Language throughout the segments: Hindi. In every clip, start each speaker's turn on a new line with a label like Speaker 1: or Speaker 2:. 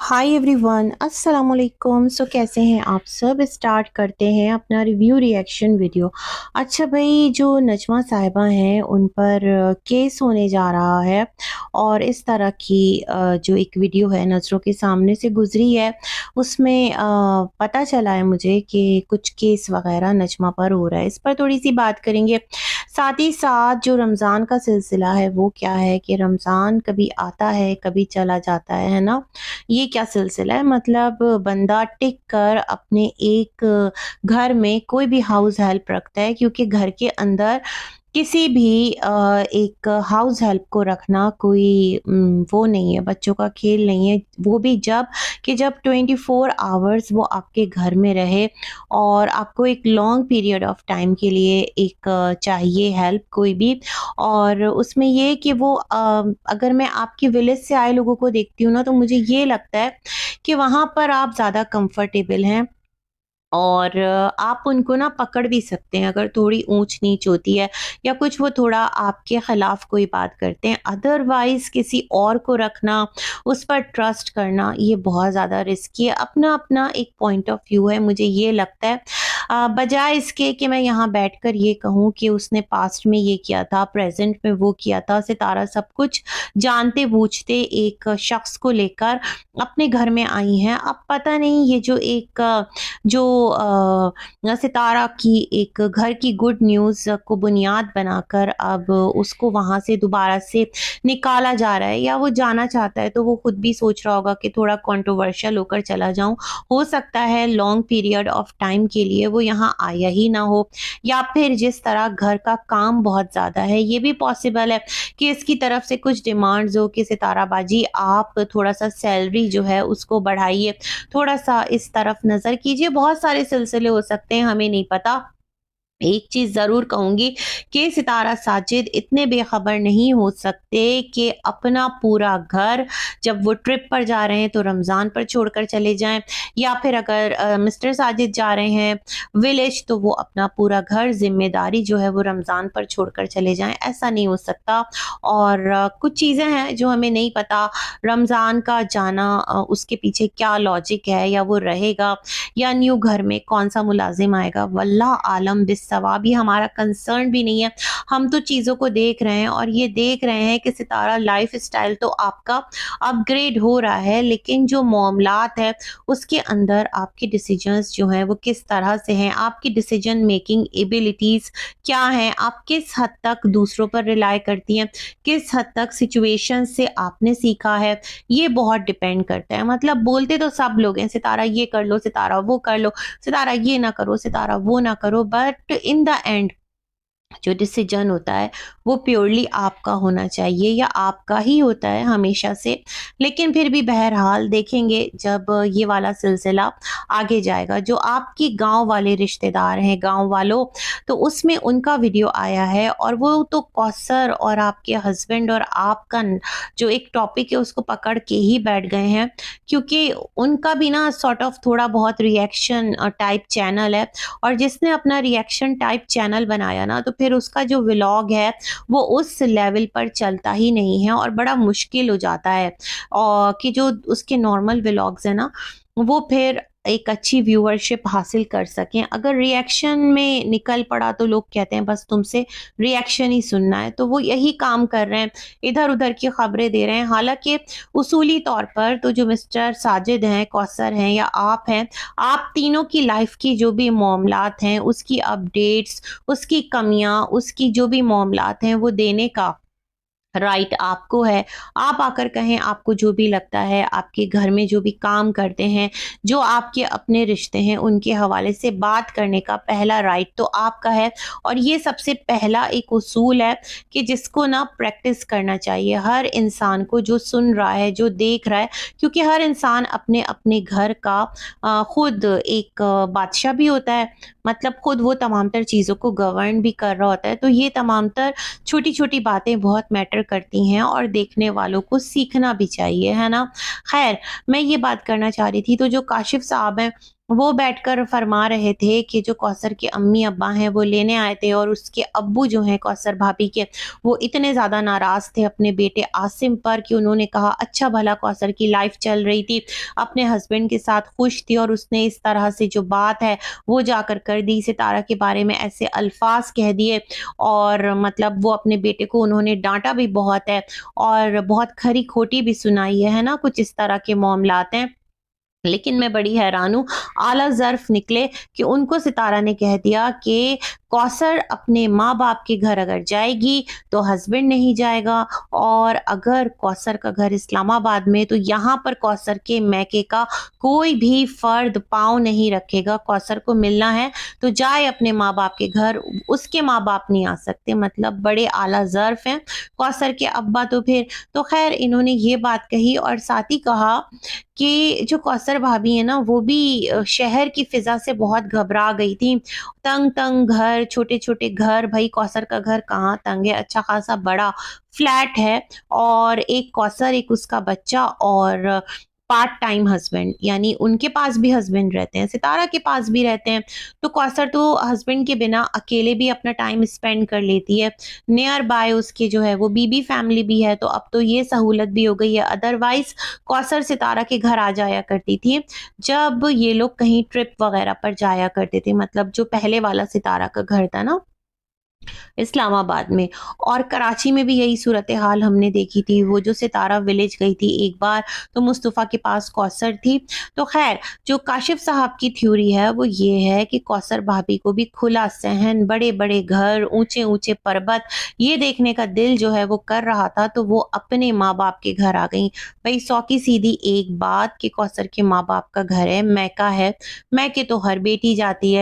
Speaker 1: हाय एवरीवन, अस्सलाम वालेकुम। कैसे हैं आप सब। स्टार्ट करते हैं अपना रिव्यू रिएक्शन वीडियो। अच्छा भाई, जो नजमा साहिबा हैं उन पर केस होने जा रहा है और इस तरह की जो एक वीडियो है नज़रों के सामने से गुजरी है उसमें पता चला है मुझे कि कुछ केस वगैरह नजमा पर हो रहा है। इस पर थोड़ी सी बात करेंगे। साथ ही साथ जो रमज़ान का सिलसिला है वो क्या है कि रमज़ान कभी आता है कभी चला जाता है ना। ये क्या सिलसिला है, मतलब बंदा टिक कर अपने एक घर में कोई भी हाउस हेल्प रखता है, क्योंकि घर के अंदर किसी भी एक हाउस हेल्प को रखना कोई वो नहीं है, बच्चों का खेल नहीं है। वो भी जब 24 आवर्स वो आपके घर में रहे और आपको एक लॉन्ग पीरियड ऑफ टाइम के लिए एक चाहिए हेल्प कोई भी। और उसमें ये कि वो अगर मैं आपकी विलेज से आए लोगों को देखती हूँ ना, तो मुझे ये लगता है कि वहाँ पर आप ज़्यादा कंफर्टेबल हैं और आप उनको ना पकड़ भी सकते हैं अगर थोड़ी ऊंच-नीच होती है या कुछ वो थोड़ा आपके खिलाफ कोई बात करते हैं। अदरवाइज़ किसी और को रखना, उस पर ट्रस्ट करना, ये बहुत ज़्यादा रिस्की है। अपना-अपना एक पॉइंट ऑफ व्यू है, मुझे ये लगता है। बजाय इसके कि मैं यहाँ बैठकर ये कहूँ कि उसने पास्ट में ये किया था, प्रेज़ेंट में वो किया था, सितारा सब कुछ जानते-बूझते एक शख्स को लेकर अपने घर में आई हैं। अब पता नहीं ये जो एक जो सितारा की एक घर की गुड न्यूज़ को बुनियाद बनाकर अब उसको वहाँ से दोबारा से निकाला जा रहा है, या वो जाना चाहता है तो वो खुद भी सोच रहा होगा कि थोड़ा कंट्रोवर्शियल होकर चला जाऊँ। हो सकता है लॉन्ग पीरियड ऑफ टाइम के लिए वो यहाँ आया ही ना हो, या फिर जिस तरह घर का काम बहुत ज़्यादा है, ये भी पॉसिबल है कि इसकी तरफ से कुछ डिमांड्स हो कि सितारा बाजी आप थोड़ा-सा सैलरी जो है उसको बढ़ाइए, थोड़ा-सा इस तरफ नज़र कीजिए। बहुत सारे सिलसिले हो सकते हैं, हमें नहीं पता। एक चीज़ ज़रूर कहूँगी कि सितारा साजिद इतने बेखबर नहीं हो सकते कि अपना पूरा घर जब वो ट्रिप पर जा रहे हैं तो रमज़ान पर छोड़कर चले जाएँ, या फिर अगर मिस्टर साजिद जा रहे हैं विलेज तो वो अपना पूरा घर ज़िम्मेदारी जो है वो रमज़ान पर छोड़कर चले जाएँ, ऐसा नहीं हो सकता। और कुछ चीज़ें हैं जो हमें नहीं पता, रमज़ान का जाना उसके पीछे क्या लॉजिक है, या वो रहेगा या न्यू घर में कौन-सा मुलाज़िम आएगा, वल्लाह आलम बिस्सवाब, ये हमारा कंसर्न भी नहीं है। हम तो चीज़ों को देख रहे हैं और ये देख रहे हैं कि सितारा लाइफ़स्टाइल तो आपका अपग्रेड हो रहा है, लेकिन जो मामलात है उसके अंदर आपके डिसीजंस जो हैं वो किस तरह से हैं, आपकी डिसीजन मेकिंग एबिलिटीज़ क्या हैं, आप किस हद तक दूसरों पर रिलाय करती हैं, किस हद तक सिचुएशन से आपने सीखा है, ये बहुत डिपेंड करता है। मतलब बोलते तो सब लोग हैं, सितारा ये कर लो, सितारा वो कर लो, सितारा ये ना करो, सितारा वो ना करो, बट इन द एंड जो डिसीजन होता है वो प्योरली आपका होना चाहिए, या आपका ही होता है हमेशा से। लेकिन फिर भी बहरहाल देखेंगे जब ये वाला सिलसिला आगे जाएगा। जो आपकी गांव वाले रिश्तेदार हैं, गांव वालों, तो उसमें उनका वीडियो आया है और वो तो कौसर और आपके हस्बैंड और आपका जो एक टॉपिक है उसको पकड़ के ही बैठ गए हैं, क्योंकि उनका भी ना सॉर्ट ऑफ थोड़ा बहुत रिएक्शन टाइप चैनल है, और जिसने अपना रिएक्शन टाइप चैनल बनाया ना, तो फिर उसका जो व्लॉग है वो उस लेवल पर चलता ही नहीं है और बड़ा मुश्किल हो जाता है, और कि जो उसके नॉर्मल व्लॉग्स हैं ना वो फिर एक अच्छी व्यूअरशिप हासिल कर सकें। अगर रिएक्शन में निकल पड़ा तो लोग कहते हैं बस तुमसे रिएक्शन ही सुनना है, तो वो यही काम कर रहे हैं, इधर उधर की खबरें दे रहे हैं। हालांकि उसूली तौर पर तो जो मिस्टर साजिद हैं, कौसर हैं या आप हैं, आप तीनों की लाइफ की जो भी मामलात हैं उसकी अपडेट्स, उसकी कमियां, उसकी जो भी मामलात हैं वो देने का राइट आपको है। आप आकर कहें, आपको जो भी लगता है, आपके घर में जो भी काम करते हैं, जो आपके अपने रिश्ते हैं, उनके हवाले से बात करने का पहला राइट तो आपका है। और ये सबसे पहला एक उसूल है कि जिसको ना प्रैक्टिस करना चाहिए हर इंसान को, जो सुन रहा है, जो देख रहा है, क्योंकि हर इंसान अपने अपने घर का खुद एक बादशाह भी होता है। मतलब खुद वो तमाम तर चीज़ों को गवर्न भी कर रहा होता है। तो ये तमाम तर छोटी-छोटी बातें बहुत मैटर करती हैं और देखने वालों को सीखना भी चाहिए, है ना? ख़ैर, मैं ये बात करना चाह रही थी, तो जो काशिफ़ साहब हैं वो बैठकर फरमा रहे थे कि जो कौसर के अम्मी अब्बा हैं वो लेने आए थे और उसके अब्बू जो हैं कौसर भाभी के, वो इतने ज़्यादा नाराज़ थे अपने बेटे आसिम पर कि उन्होंने कहा अच्छा भला कौसर की लाइफ चल रही थी, अपने हस्बैंड के साथ खुश थी और उसने इस तरह से जो बात है वो जाकर कर दी, सितारा के बारे में ऐसे अल्फाज कह दिए और मतलब वो अपने बेटे को उन्होंने डांटा भी बहुत है और बहुत खरी खोटी भी सुनाई है ना, कुछ इस तरह के मामलात हैं। लेकिन मैं बड़ी हैरान हूँ, आला ज़र्फ़ निकले कि उनको सितारा ने कह दिया कि कौसर अपने माँ-बाप के घर अगर जाएगी, तो हस्बैंड नहीं जाएगा और अगर कौसर का घर इस्लामाबाद में, तो यहाँ पर कौसर के मैके का कोई भी फ़र्द पाँव नहीं रखेगा। कौसर को मिलना है, तो जाए अपने माँ-बाप के घर, उसके माँ-बाप नहीं आ सकते। मतलब बड़े आला ज़र्फ़ हैं कौसर के अब्बा तो फिर। तो ख़ैर इन्होंने ये बात कही और साथ ही कहा कि जो कौसर भाभी है ना वो भी शहर की फ़िज़ा से बहुत घबरा गई थी। तंग-तंग घर, छोटे-छोटे घर, भई कौसर का घर कहाँ तंग है, अच्छा खासा बड़ा फ्लैट है और एक कौसर, एक उसका बच्चा और पार्ट टाइम हस्बैंड, यानी उनके पास भी हस्बैंड रहते हैं, सितारा के पास भी रहते हैं। तो कौसर तो हस्बैंड के बिना अकेले भी अपना टाइम स्पेंड कर लेती है। नियर बाय उसके जो है वो बीबी फैमिली भी है, तो अब तो ये सहूलत भी हो गई है। अदरवाइज़ कौसर सितारा के घर आ जाया करती थी, जब ये लोग कहीं ट्रिप वगैरह पर जाया करते थे, मतलब जो पहले वाला सितारा का घर था ना इस्लामाबाद में। और कराची में भी यही सूरत हाल हमने देखी थी। वो जो सितारा विलेज गई थी एक बार, तो मुस्तफ़ा के पास कौसर थी। तो ख़ैर जो काशिफ़ साहब की थ्योरी है वो ये है कि कौसर भाभी को भी खुला सहन, बड़े-बड़े घर, ऊँचे-ऊँचे पर्वत, ये देखने का दिल जो है वो कर रहा था, तो वो अपने माँ-बाप के घर आ गईं। भई सौ की सीधी एक बात कि कौसर के माँ-बाप का घर है, मैका है। मैके तो हर बेटी जाती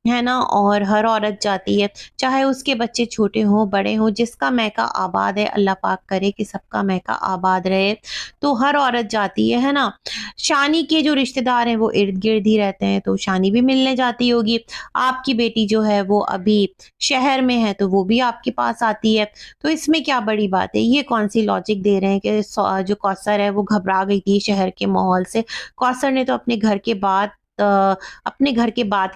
Speaker 1: है ना? और हर औरत जाती है। चाहे उसके बच्चे छोटे हों, बड़े हों, जिसका मैका आबाद है, अल्लाह पाक करे कि सबका मैका आबाद रहे, तो हर औरत जाती है ना? शानी के जो रिश्तेदार हैं, वो इर्द-गिर्द ही रहते हैं, तो शानी भी मिलने जाती होगी। आपकी बेटी जो है, वो अभी शहर में है, तो वो भी आपके पास आती है। तो इसमें क्या बड़ी बात है? ये कौन-सी लॉजिक दे रहे हैं कि जो कौसर है, वो घबरा गई थी शहर के माहौल से। कौसर ने तो अपने घर के बाद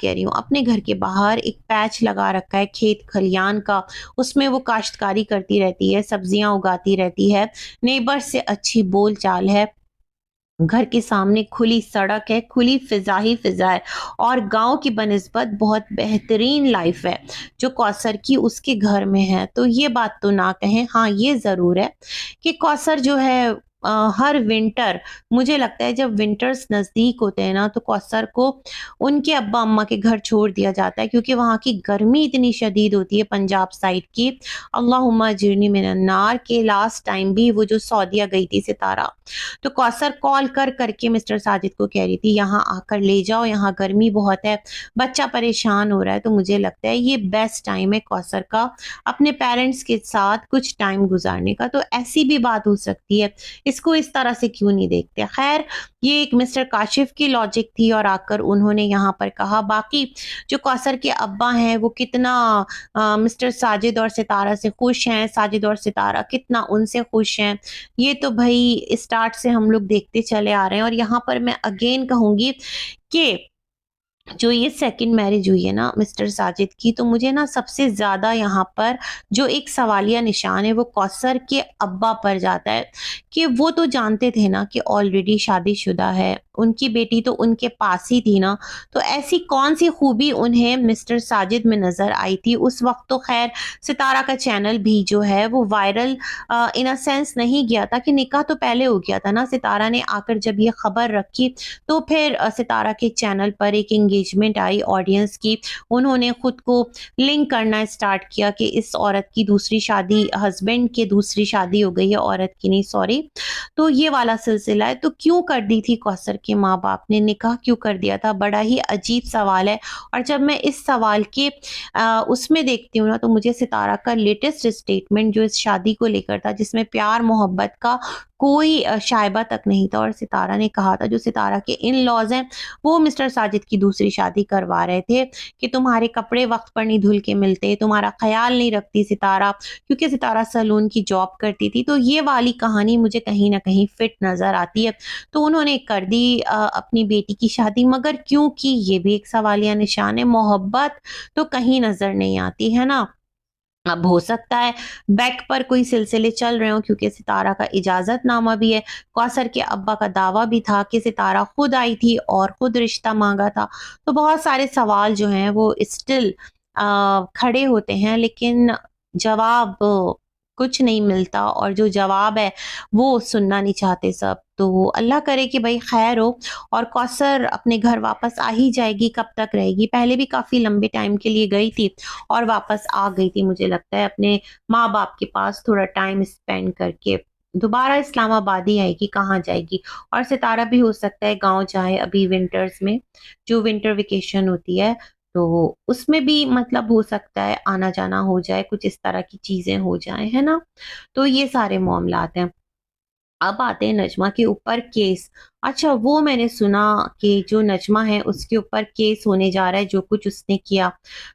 Speaker 1: कह रही हूँ, अपने घर के बाहर एक पैच लगा रखा है खेत खलियान का, उसमें वो काश्तकारी करती रहती है, सब्जियाँ उगाती रहती है, नेबर्स से अच्छी बोल-चाल है। घर के सामने खुली सड़क है, खुली फ़िज़ा ही फ़िज़ा है और गाँव की बनिस्बत बहुत बेहतरीन लाइफ़ है, जो कौसर की उसके घर में है। तो ये बात तो ना कहें, हाँ, ये ज़रूर है कि कौसर जो है हर विंटर, मुझे लगता है जब विंटर्स नज़दीक होते हैं ना, तो कौसर को उनके अब्बा-अम्मा के घर छोड़ दिया जाता है क्योंकि वहाँ की गर्मी इतनी शदीद होती है पंजाब साइड की। अल्लाहुम्मा अजिरनी मिनन नार के लास्ट टाइम भी वो जो सऊदीया गई थी सितारा, तो कौसर कॉल कर करके मिस्टर साजिद को कह रही थी यहाँ आकर ले जाओ, यहाँ गर्मी बहुत है, बच्चा परेशान हो रहा है। तो मुझे लगता है ये बेस्ट टाइम है कौसर का अपने पेरेंट्स के साथ कुछ टाइम गुजारने का। तो ऐसी भी बात हो सकती है, इसको इस तरह से क्यों नहीं देखते। खैर ये एक मिस्टर काशिफ की लॉजिक थी और आकर उन्होंने यहाँ पर कहा। बाकी जो कौसर के अब्बा हैं वो कितना मिस्टर साजिद और सितारा से खुश हैं, साजिद और सितारा कितना उनसे खुश हैं, ये तो भई स्टार्ट से हम लोग देखते चले आ रहे हैं। और यहाँ पर मैं अगेन कहूँगी कि जो ये सेकंड मैरिज हुई है ना मिस्टर साजिद की, तो मुझे ना सबसे ज़्यादा यहाँ पर जो एक सवालिया निशान है वो कौसर के अब्बा पर जाता है कि वो तो जानते थे ना कि ऑलरेडी शादीशुदा है, उनकी बेटी तो उनके पास ही थी ना, तो ऐसी कौन-सी खूबी उन्हें मिस्टर साजिद में नज़र आई थी। उस वक़्त तो ख़ैर सितारा का चैनल भी जो है वो वायरल इन अ सेंस नहीं गया था कि निकाह तो पहले हो गया था ना, सितारा ने आकर जब ये खबर रखी तो फिर सितारा के चैनल पर एक एंगेजमेंट आई ऑडियंस की। उन्होंने खुद को लिंक करना स्टार्ट किया कि इस औरत की दूसरी शादी, हस्बैंड की दूसरी शादी हो गई है, औरत की नहीं सॉरी। तो ये वाला सिलसिला है। तो क्यों कर दी थी कौसर के माँ-बाप ने, निकाह क्यों कर दिया था? बड़ा ही अजीब सवाल है। और जब मैं इस सवाल के उसमें देखती हूँ ना, तो मुझे सितारा का लेटेस्ट स्टेटमेंट जो इस शादी को लेकर था, जिसमें प्यार मोहब्बत का कोई शायबा तक नहीं था, और सितारा ने कहा था जो सितारा के इन-लॉज़ हैं वो मिस्टर साजिद की दूसरी शादी करवा रहे थे कि तुम्हारे कपड़े वक़्त पर नहीं धुल के मिलते, तुम्हारा ख़्याल नहीं रखती सितारा, क्योंकि सितारा सैलून की जॉब करती थी। तो ये वाली कहानी मुझे कहीं न कहीं फिट नज़र आती है। तो उन्होंने कर दी अपनी बेटी की शादी, मगर क्यों की, ये भी एक सवालिया निशान है। मोहब्बत तो कहीं नज़र नहीं आती, है ना? अब हो सकता है बैक पर कोई सिलसिले चल रहे हों, क्योंकि सितारा का इजाज़तनामा भी है। कौसर के अब्बा का दावा भी था कि सितारा खुद आई थी और खुद रिश्ता माँगा था। तो बहुत सारे सवाल जो हैं वो स्टिल खड़े होते हैं, लेकिन जवाब कुछ नहीं मिलता, और जो जवाब है वो सुनना नहीं चाहते सब। तो अल्लाह करे कि भई खैर हो, और कौसर अपने घर वापस आ ही जाएगी। कब तक रहेगी? पहले भी काफ़ी लंबे टाइम के लिए गई थी और वापस आ गई थी, मुझे लगता है अपने माँ-बाप के पास थोड़ा टाइम स्पेंड करके। दोबारा इस्लामाबाद ही आएगी, कहाँ जाएगी? और सितारा भी हो सकता है गाँव जाए अभी विंटर्स में, जो विंटर वेकेशन होती है, तो उसमें भी मतलब हो सकता है आना-जाना हो जाए, कुछ इस तरह की चीज़ें हो जाएँ, है ना? तो ये सारे मामलात हैं। अब आते हैं नजमा के ऊपर केस। अच्छा, वो मैंने सुना कि जो नजमा है उसके ऊपर केस होने जा रहा है, जो कुछ उसने किया।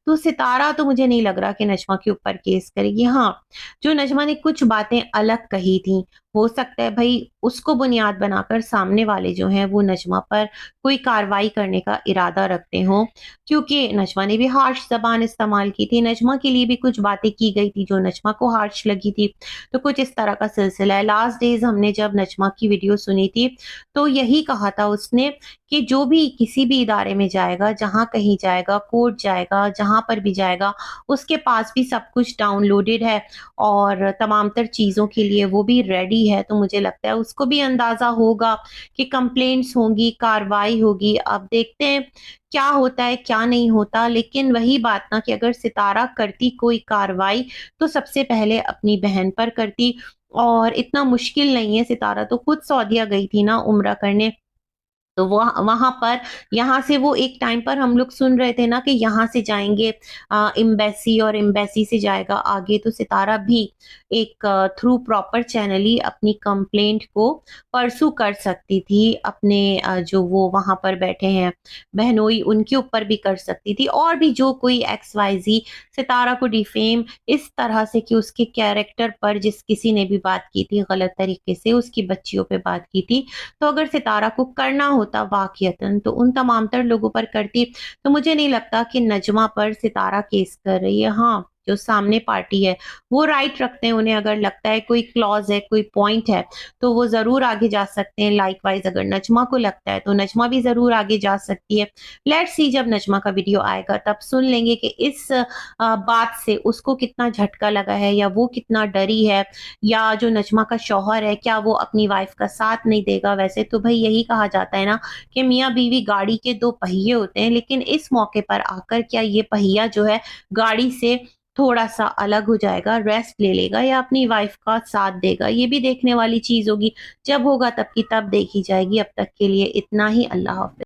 Speaker 1: तो सितारा तो मुझे नहीं लग रहा कि नजमा के ऊपर केस करेगी। हाँ, जो नजमा ने कुछ बातें अलग कही थी, हो सकता है भई उसको बुनियाद बनाकर सामने वाले जो हैं वो नजमा पर कोई कार्रवाई करने का इरादा रखते हों, क्योंकि नजमा ने भी हार्श ज़बान इस्तेमाल की थी। नजमा के लिए भी कुछ बातें की गई थी जो नजमा को हार्श लगी थी। तो कुछ इस तरह का सिलसिला है। लास्ट डेज़ हमने जब नजमा की वीडियो सुनी थी, तो यही कहा था उसने कि जो भी किसी भी इदारे में जाएगा, जहाँ कहीं जाएगा, कोर्ट जाएगा, जहाँ पर भी जाएगा, उसके पास भी सब कुछ डाउनलोडेड है और तमाम तर चीज़ों के लिए वो भी रेडी है। तो मुझे लगता है उसको भी अंदाज़ा होगा कि कंप्लेंट्स होंगी, कार्रवाई होगी। अब देखते हैं क्या होता है, क्या नहीं होता। लेकिन वही बात ना कि अगर सितारा करती कोई कार्रवाई, तो सबसे पहले अपनी बहन पर करती, और इतना मुश्किल नहीं है। सितारा तो खुद सऊदीया गई थी ना उम्रा करने, तो वह वहाँ पर, यहाँ से वो एक टाइम पर हम लोग सुन रहे थे ना कि यहाँ से जाएँगे एम्बेसी, और एम्बेसी से जाएगा आगे। तो सितारा भी एक थ्रू प्रॉपर चैनल ही अपनी कंप्लेंट को परस्यू कर सकती थी। अपने जो वो वहाँ पर बैठे हैं बहनोई, उनके ऊपर भी कर सकती थी, और भी जो कोई एक्स वाई ज़ी सितारा को डिफेम इस तरह से कि उसके कैरेक्टर पर जिस किसी ने भी बात की थी गलत तरीके से, उसकी बच्चियों पे बात की थी, तो अगर सितारा को करना होता वाक़ियतन तो उन तमाम तर लोगों पर करती। तो मुझे नहीं लगता कि नजमा पर सितारा केस कर रही है। हाँ, जो सामने पार्टी है वो राइट रखते हैं, उन्हें अगर लगता है कोई क्लॉज़ है, कोई पॉइंट है, तो वो ज़रूर आगे जा सकते हैं। लाइकवाइज़ अगर नजमा को लगता है तो नजमा भी ज़रूर आगे जा सकती है। लेट्स सी, जब नजमा का वीडियो आएगा तब सुन लेंगे कि इस बात से उसको कितना झटका लगा है, या वो कितना डरी है, या जो नजमा का शौहर है क्या वो अपनी वाइफ का साथ नहीं देगा। वैसे तो भई यही कहा जाता है ना कि मियाँ-बीवी गाड़ी के 2 पहिए होते हैं, लेकिन इस मौके पर आकर क्या ये पहिया जो है गाड़ी से थोड़ा-सा अलग हो जाएगा, रेस्ट ले लेगा, या अपनी वाइफ का साथ देगा? ये भी देखने वाली चीज़ होगी। जब होगा तब की तब देखी जाएगी। अब तक के लिए इतना ही। अल्लाह हाफ़िज़।